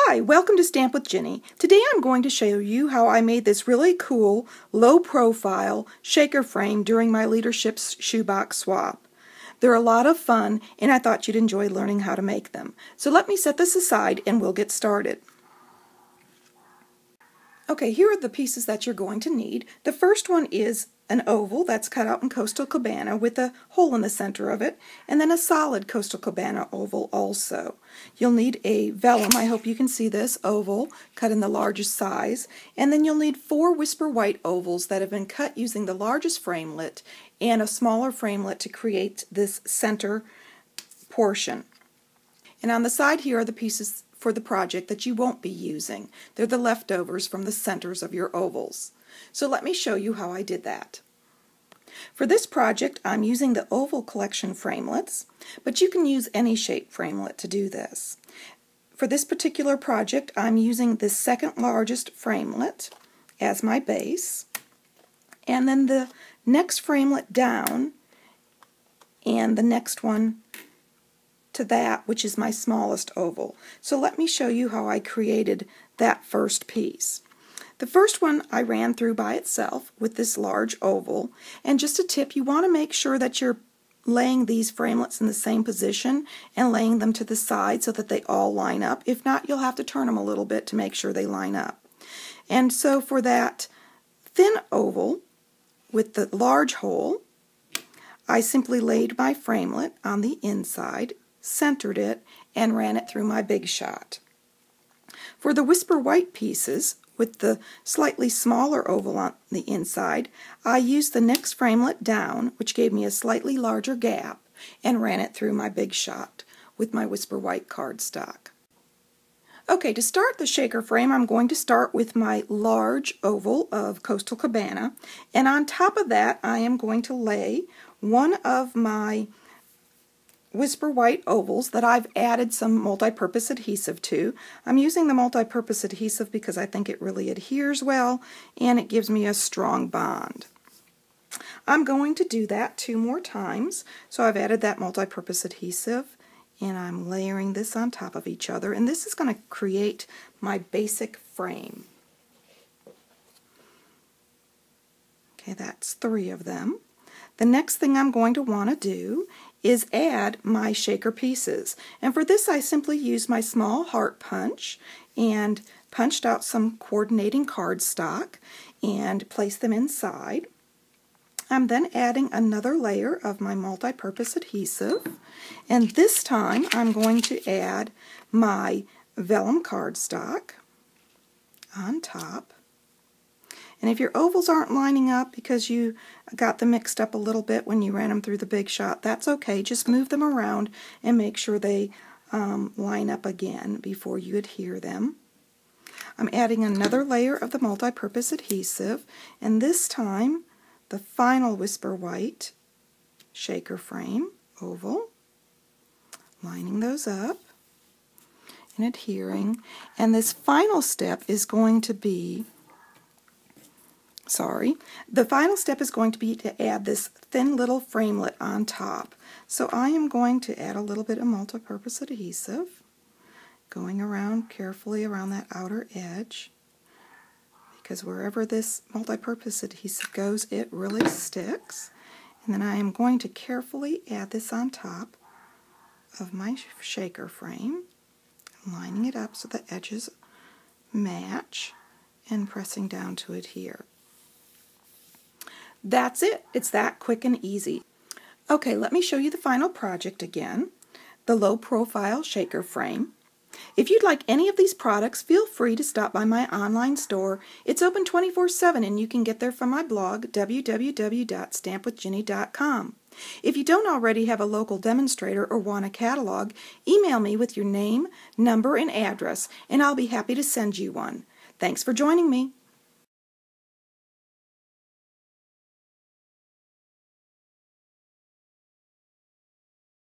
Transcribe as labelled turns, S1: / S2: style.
S1: Hi, welcome to Stamp with Ginny. Today I'm going to show you how I made this really cool, low-profile shaker frame during my leadership shoebox swap. They're a lot of fun, and I thought you'd enjoy learning how to make them. So let me set this aside and we'll get started. Okay, here are the pieces that you're going to need. The first one is an oval that's cut out in Coastal Cabana with a hole in the center of it, and then a solid Coastal Cabana oval also. You'll need a vellum, I hope you can see this, oval, cut in the largest size, and then you'll need 4 Whisper White ovals that have been cut using the largest framelit and a smaller framelit to create this center portion. And on the side here are the pieces for the project that you won't be using. They're the leftovers from the centers of your ovals. So let me show you how I did that. For this project, I'm using the Oval Collection framelits, but you can use any shape framelit to do this. For this particular project, I'm using the second largest framelit as my base, and then the next framelit down, and the next one to that, which is my smallest oval. So let me show you how I created that first piece. The first one I ran through by itself with this large oval, and just a tip, you want to make sure that you're laying these framelits in the same position and laying them to the side so that they all line up. If not, you'll have to turn them a little bit to make sure they line up. And so for that thin oval with the large hole, I simply laid my framelit on the inside, centered it, and ran it through my Big Shot. For the Whisper White pieces, with the slightly smaller oval on the inside, I used the next framelit down, which gave me a slightly larger gap, and ran it through my Big Shot with my Whisper White cardstock. Okay, to start the shaker frame, I'm going to start with my large oval of Coastal Cabana, and on top of that I am going to lay one of my Whisper White ovals that I've added some multi-purpose adhesive to. I'm using the multi-purpose adhesive because I think it really adheres well and it gives me a strong bond. I'm going to do that 2 more times, so I've added that multi-purpose adhesive and I'm layering this on top of each other, and this is going to create my basic frame. Okay, that's 3 of them. The next thing I'm going to want to do is add my shaker pieces. And for this I simply used my small heart punch and punched out some coordinating cardstock and placed them inside. I'm then adding another layer of my multi-purpose adhesive, and this time I'm going to add my vellum cardstock on top. And if your ovals aren't lining up because you got them mixed up a little bit when you ran them through the Big Shot, that's okay. Just move them around and make sure they line up again before you adhere them. I'm adding another layer of the multi-purpose adhesive, and this time the final Whisper White shaker frame oval, lining those up and adhering. And this final step is going to be the final step is going to be to add this thin little framelit on top. So I am going to add a little bit of multi-purpose adhesive, going around carefully around that outer edge, because wherever this multi-purpose adhesive goes, it really sticks. And then I am going to carefully add this on top of my shaker frame, lining it up so the edges match and pressing down to adhere. That's it. It's that quick and easy. Okay, let me show you the final project again, the low profile shaker frame. If you'd like any of these products, feel free to stop by my online store. It's open 24/7 and you can get there from my blog, www.stampwithginny.com. If you don't already have a local demonstrator or want a catalog, email me with your name, number, and address, and I'll be happy to send you one. Thanks for joining me.